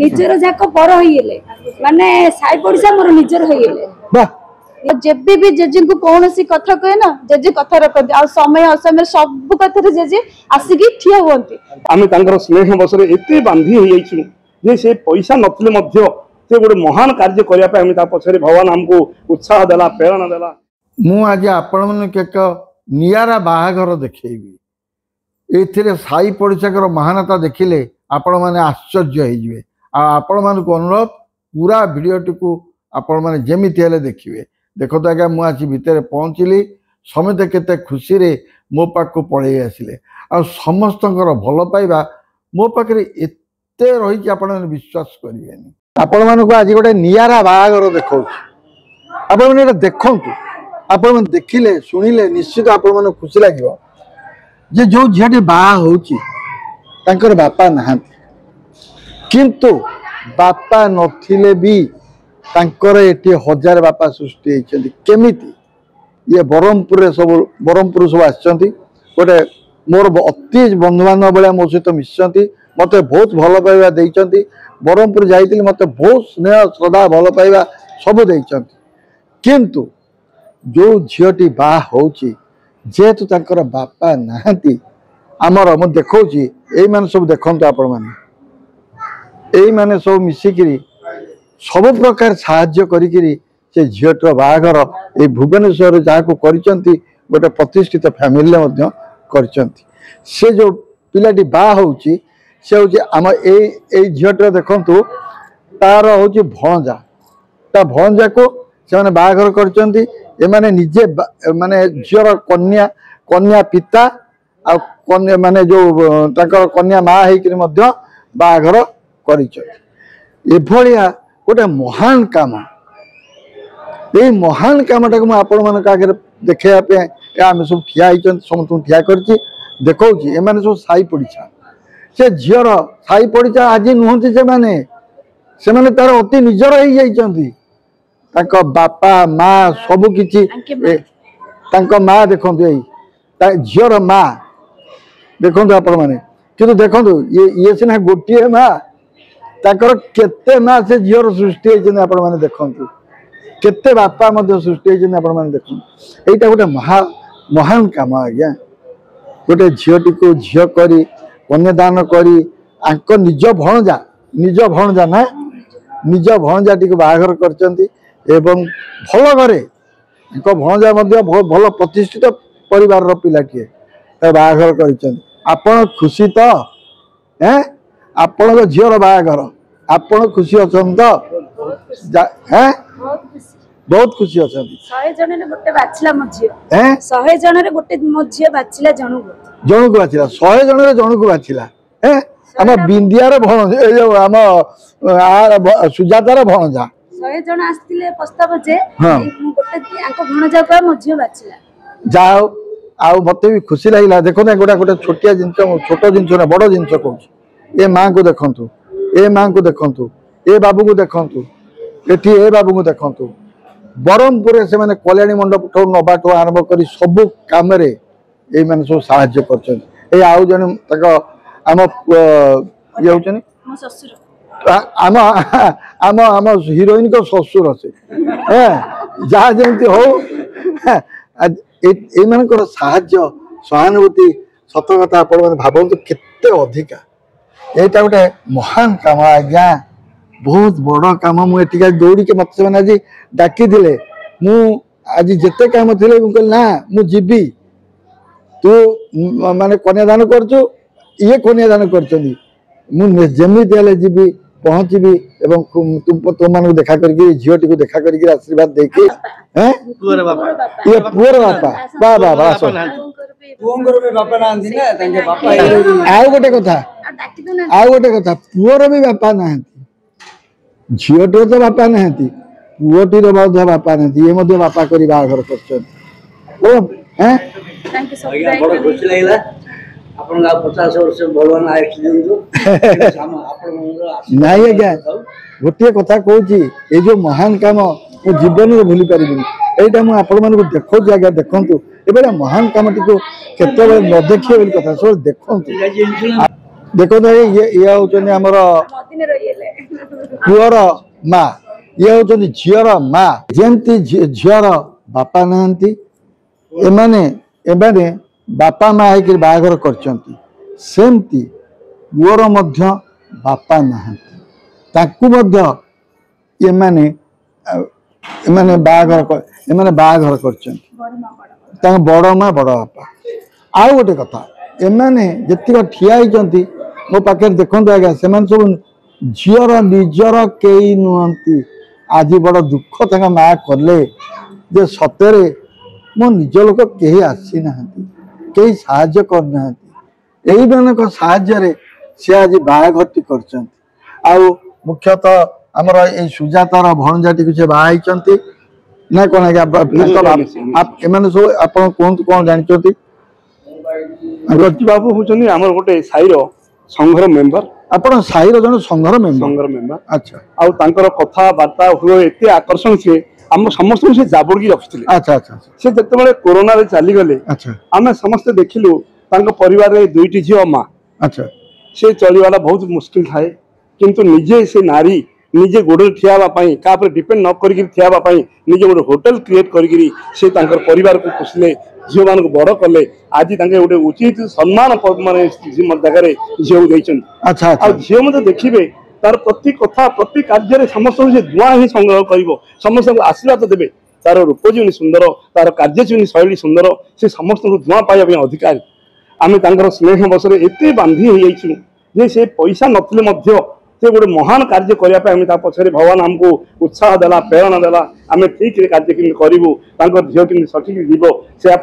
निजर जाक पर होइले माने साई पड़िसा मोर निजर होइले वाह जेबे भी जेजे को कौन सी कथा कहे ना जेजे कथा रखते आ समय असमय सब कथा जेजे आसिकी ठिया होंती आमे तांकर स्नेह बसरे एते बांधी हो जाइछु जे से पैसा नथले मध्य से गोटे महान कार्य करिया पे आमे ता पछरे भगवान हमको उत्साह देला प्रेरणा देला। मु आज आपण मन के एक नियारा बाहाघर देखैबी एथिरे साई पड़िशाकर महानता देखिले आपण माने आश्चर्य हो जिवे आपण मान को अनुरोध पूरा वीडियोटी को आपण माने जेमिति हेले देखिवे। देखो तो आज्ञा मुझे आज भितर पहुँचली समस्त केते खुशी रे मो पाक पड़े आसिले आ समस्त भल पाइबा मो पाखे एते रही आपण विश्वास करेंगे। आपण मान को आज गोटे नियारा बाहाघर देखा आपण मैंने देखु आपण मैंने देखिले शुणिले निश्चित आपण मन खुशी लगे जे जो झीटी बाहा होची तांकर बापा नहांती किंतु बापा नथिले भी तांकर एटी हजार बापा सृष्टि होती केमिति ये ब्रह्मपुर सब आसचंती गोटे मोर अति बंधु बांधव भाया मो सहित मिशिंट मत बहुत भल पाइबा देइचंती ब्रह्मपुर जाइतिली मत बहुत स्नेह श्रद्धा भल पाइबा सब देइचंती किंतु जो झीटी बाहा होची जेहेतु तांकर बापा नहांती आमर मु देखौची एई माने सब देखंतु आपण माने एई माने सब मिसिकिरी सब प्रकार साहाय्य करिकिरी से झीटर बाहाघर ए भुवनेश्वर जहाँ करिचंती गोटे प्रतिष्ठित फैमिली मध्य करिचंती से जो पिलाटी बाहा होची से होची आम ए झीटर देखंतु तार होची भणजा ता भणजा को से माने बाहाघर करिचंती ए माने निजे माने झीर कन्या कन्या पिता आ कन्या माने जो ताकर कन्या माँ हेकिरी मध्य बाहाघर करिचंती एभलिया गोटे महान काम ये महान कामटा को आपण मान आगे देखा आम सब ठिया समस्त ठिया कर देखा एम सब साई पड़िछा से झीर साई पड़िछा आज नुहति से माने तार अति निजर हो जाइछंती बापा माँ सबकि माँ देखु झीर माँ देखु आपण मैंने कि देखु ये सीना गोटे माँ ताकर केते माँ से झीर सृष्टि होती आपण मैंने देखु केते बापा सृष्टि होती आपण मैंने देखु यहाँ गोटे महान काम आज्ञा गोटे झीटी को झील कर कन्यादान करी निज भणजा ना निज भणजा टी बाहाघर करचंती एवं भल घरे भणजा बहुत भल प्रतिष्ठित परिवार पिलाटीए बाहाघर कर आपण खुशी तो आपण झीर बाहाघर आपण खुशी अच्छा तो बहुत खुशी अच्छा 100 जन रे गोटे बाछला मझियो 100 जन रे गोटे मझियो बाछला जनकु बाछला 100 जन रे जनकु बाछला आम बिंदियार भण ए जो आम सुजातार भणजा 100 जन आस्तिले प्रस्ताव जे गोटे आंको भणजा को मझियो बाछला जाओ आउ मते भी खुशी लागिला देखो ना गोटा गोटे छोटिया जिंस छोट जिंस ना बड़ जिंस कहूँ ए माँ को देखंतु ए माँ को देखंतु ए बाबू को देखंतु एठी ए बाबू को देखंतु ब्रह्मपुर से माने कल्याणी मंडप ठो नबाठो आरंभ करी सब काम रे ए माने सब साहाय्य करछन ए आउ जने तक आम ये होचनी मो ससुर आम आम आम हिरोइन को ससुर से जहाँ जमी हो ए मानकर साहाय्य सहानुभूति सत कथा आपण भावतु केते अधिका यहाँ गोटे महान काम आज्ञा बहुत बड़ काम मुझे दौड़ी के मत आज डाकी मु आज जिते काम थे ना मुझी तू माने कन्यादान करचु ये कन्यादान करमी जी पहुँची एवं तुम मान देखा करके झीटी को देखा करके आशीर्वाद देके पुअर बापा बाबा आउ गोटे कथा पुअर भी बापा ना झीटर तो बापा ना पुअटीर बापा ना ये बापा कर बाहाघर कर नाई आज्ञा गोटे कथा कहूँ ये जो महान काम मो जीवन में भूली पारि यहाँ मुझे देखो आज्ञा देखु ए महान काम टी केत न देखिए कथा सब देखु देखो ये होचनी हमर पुअर माँ ये होचनी झीर माँ जेमती झीर बापा नहांती एमाने एमाने बापा माँ है बाहाघर करचंती सेमती पुअर मध्य बापा नहांती ताकू मध्य एमाने एमाने बाहाघर करचंती बड़ माँ बड़ बापा आउ गोटे कथा एमाने जतिक ठिया होती मो पाखे देखो आज्ञा से सब झीर निजर कई नुहति आज बड़ दुख तक माँ कले जे सतरे मो निज लोक कहीं आसी ना कहीं साहाय्य करना यही मानक साहाय्य से आज बाहाघरटी कर मुख्यतः आमर ये सुजातार भणजाटी से बाहर ना कौन आज्ञा एम सब आप कहतु कौन जानते रजू बाबू होचनी हमर गोटे साईर संघर मेंबर आपण साईर जन संघर मेंबर अच्छा आ तांकर कथा वार्ता हुए एते आकर्षण से हम समस्त से जाबुड़ी रखिथिले अच्छा अच्छा से जते बेले कोरोना रे चली गले अच्छा आमे समस्त देखिलु तांको परिवार रे दुईटी झियो मां अच्छा से चलीवाला बहुत मुश्किल थाए किंतु निजे से नारी निजे गोड़े ठियाबा पई का पर डिपेंड न करिक ठियाबा पई निजे गोटे होटल क्रिएट करिक से तांकर परिवार को पुछले झील मान बड़ कले आज गोटे उचित सम्मान माने जगह झील देछन अच्छा आ झील मते देखिबे तार प्रति कथा प्रति कार्य समस्त से दुआ ही संग्रह करिवो समस्त को आशीर्वाद देबे तार रूप जीवनी सुंदर तार कार्य जीवनी शैली सुंदर से समस्त को दुआ पाइबा अधिकारी आमे तांकर स्नेह बसरे एते बांधी हो जाइछु जे से पैसा नथिले मध्य से गोटे महान कार्य करने पछरे भगवान हमको उत्साह देला प्रेरणा देला आम ठीक कार्य कि करूँ झील कि सठिक जीव से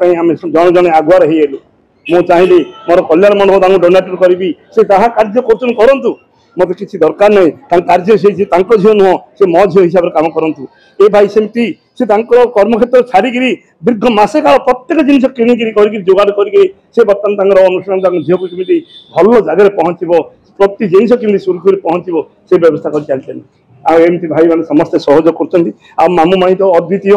जन जन आगुआ रहीगलु मु चाहिए मोर कल्याण मंडप डोनेट करी से कार्य करूँ मत किसी दरकार नहीं कार्य से झील नुह से मो झील हिसाब से कम करूँ ए भाई सेमती से कर्मक्षेत्र छाड़ी दीर्घ मसे काल प्रत्येक जिन किणिक जोगाड़ कर बर्तमान अनुष्ठान झील को कमी भल जगह पहुँचो प्रति जिन कमी सुरखुरी पहुँचो से व्यवस्था कर चलते आमती भाई मैंने समस्ते सहयोग कर मामू माई तो अद्वितीय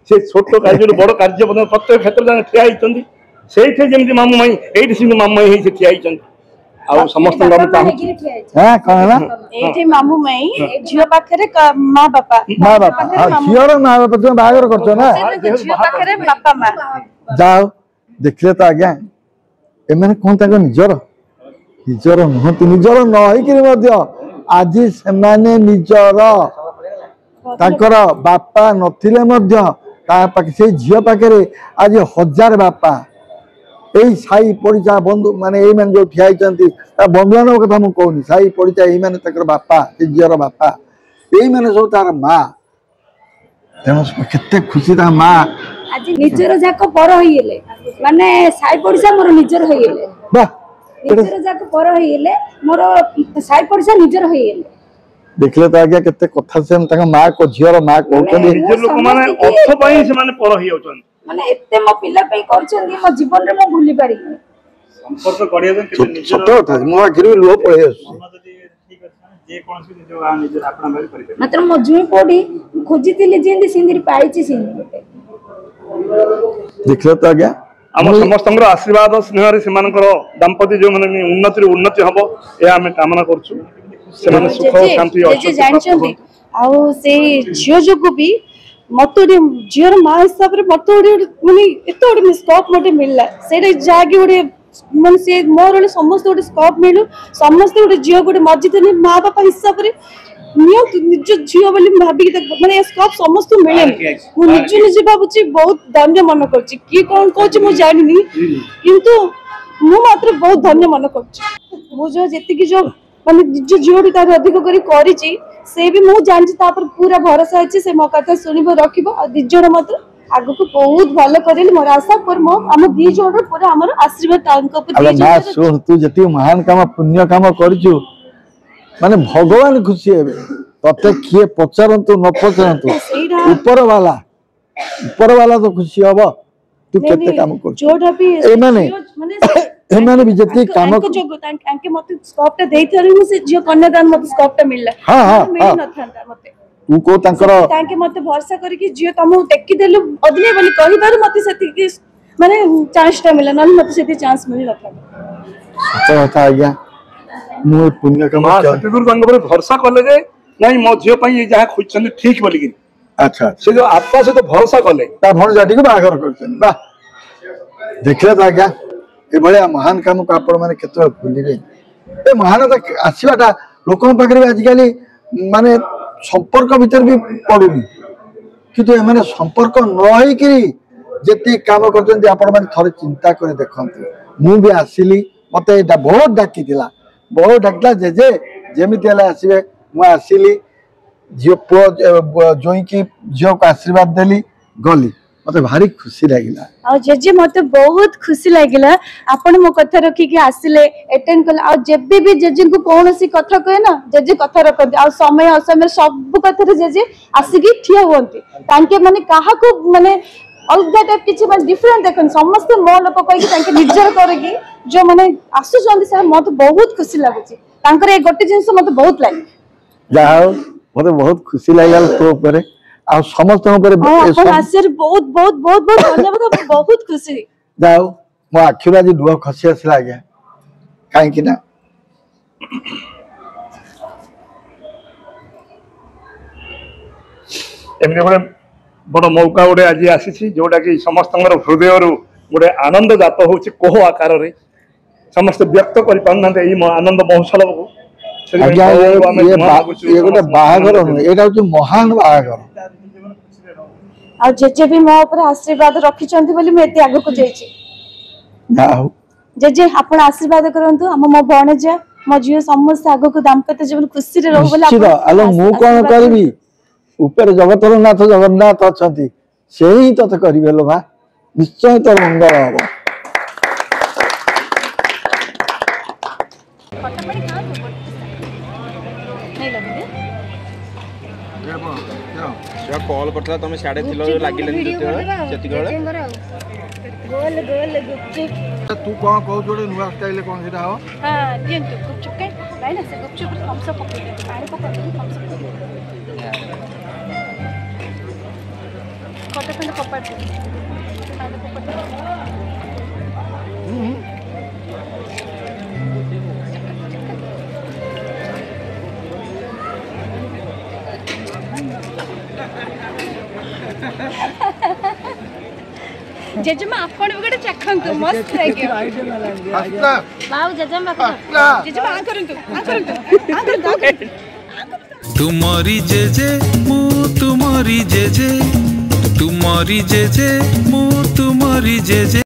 से छोट कार्य बड़ कार्य प्रत्येक क्षेत्र ठिया होती से जमी मामू माई ये मामू माई से ठिया होती समस्त मामू माई झील पाखे माँ बापा झीर माँ बापा तुम बाहर कर जाओ देखले तो आज्ञा एम कौन निजर निजर नुहति निजर नहींकि आज से निजर तांकर बापा नथिले से झील पाखे आज 1000 बापा यही साई पड़िचा बंधु माने यही मैंने जो ठिया बंधु मान कथा मुझे कहूनी साई पड़िचा यही मैंने बापा से झीर बापा यही मैंने सब तार माँ तेना केते खुशी ता माँ आज निजर जाक पर होइले माने साई पड़िचा मोर निजर होइले वाह निजर जाक पर होइले मोर साई पड़िचा निजर होइले देखले तो आज्ञा केते कथा से तंग माँ को झीर माँ कहउछनी निजर लोक माने अर्थ पई से माने पर होई होचन माने एते मो पिला पे करछन मो जीवन रे मो भूली पारी संपर्क करिया जन सत कथा मो आखिर लो पळे ठीक अछि जे कोनसी जो आ निजर आपना भाई करि मात्र मो जुई पडी खोजितिले जेंदी सिंदरी पाइछि सिंदरी देखले तो आज्ञा हम समस्त आशीर्वाद स्नेह रे सेमानकर दाम्पत्य जो माने उन्नति हबो ए हमें कामना करछु सेमाने सुख शांति अच्छे जानछंती आउ से झियो जोगु भी मत झीर माँ हिसाब से मत माने एत गोटे स्कोप मत मिलला से जागे गोटे माने से मोर समस्त गोटे स्कोप मिलू समस्त गोटे झील गोटे मस्जिद माँ बापा हिसाब से निज झील बोली भाविक माने स्कोप समस्त मिले निज निजे भावुची बहुत धन्य मन करछि की कौन कहछि मु जानिनी किंतु मु मात्र बहुत धन्य मन करछि मु जो जेतिकी जो माने निज झील तार अधिक करी से भी मु जानछि तापर पूरा भरोसा अछि से मो कथा सुनिबो रखिबो आ दिजोर मात्र आगु को बहुत भलो करेली मोर आशा पर मो हम दी जोड़ पूरा हमर आशीर्वाद तांको पर दी जोड़ सुन तू जति महान काम पुण्य काम करछु माने भगवान खुशी हेबे तते किए पचारंतु न पचारंतु ऊपर वाला तो खुशी हबो तू केते काम कर जोड़ा भी ए माने भी जति काम को जो तांके मते स्कोपटा देइथरि मु से जियो कन्यादान मते स्कोपटा मिलला हां मिल न थांता मते तू को तांकर तांके मते भरोसा करी कि जियो तुम देखि देलु अदने बोली कहि बार मते सेति माने चांसटा मिला न मते सेति चांस मिल न था तो था आज्ञा मु पुण्य काम माँ से दूर भरोसा कले जे नहीं मो झील ये जहाँ खोज ठीक बोलिकी अच्छा से जो आत्मा सहित भरोसा कले भणजाटी को बाहर कर देखिए तो आज्ञा ये महान काम को आपण मैंने केत भूलिए ये महानता आसवाटा लोक पाखे आजिकल माने संपर्क भीतर भी पड़ुनी किंतु एमाने संपर्क न जी काम कर थे चिंता कर देखते मुझे आसिली मत बहुत डाकी बहुत डाकला जेजे जमी आसवे मुझे आसिली झील पुओ जोई की झील को आशीर्वाद देली गली मत भारी खुशी लगिला आ जेजे मते बहुत खुशी लागिला आपण मो कथा रखी आसिले अटेंड कले आ जेबे भी जेजे को कोनोसी कथा कहे ना जेजे कथा रखते आ समय असमय सब कथा जेजे आसिकी ठिया होंती तांके माने काहा को माने अलग टाइप किछि माने डिफरेंट देखन समस्त मो लोक कहि तांके निजर करगी जो माने आसु जंदी सर मते बहुत खुशी लागुची तांकर ए गोटे जिंस मते बहुत लाग जाओ मते बहुत खुशी लागल तो ऊपर आ समस्त ऊपर अपन आशीर बहुत बहुत बहुत बहुत धन्यवाद बहुत खुशी जाओ मो आखिर आज दुआ खसी आसला आज्ञा काहे कि ना एमने गोटे बड़ मौका गोटे आज आसी जोटा कि समस्त हृदय गोटे आनंद जात होची कोह आकार रे समस्त व्यक्त कर पाना आनंद महोत्सव को ये गोटे बाहागर एटा होची महान बाहागर आ जेजे भी मो ऊपर आशीर्वाद रखिचंती बोली मैं एते आगु को जाईची जाओ जेजे आपण आशीर्वाद करंतु हम मो भणजा मो जियो समस्त आगु को दाम्पत्य जीवन खुशी रे रहू बोला निश्चित आलो मु कोन करबी ऊपर जगतर नाथ जगन्नाथ अछंती से ही तते करिवे लो भा निश्चय तो मंगल हबो कॉल करथला तमे साडे थिलो लागिलेन जति गळे गोल गोल गुपचुप तू कोन कहू जोडे नुवा स्टाइल कोन सेटा हो हां दियंतु गुपचुप के राई ना से गुपचुप थम्स अप पके पानी पका थम्स अप कटे खंड कपाट पानी पका जेजमा आपण भी गोटे चखंतु मस्त लागियो हसला बाऊ जेजमा जेजमा आ करंतु तुम्हारी जेजे मु तुम्हारी जेजे तुम्हारी जेजे मु तुम्हारी जेजे।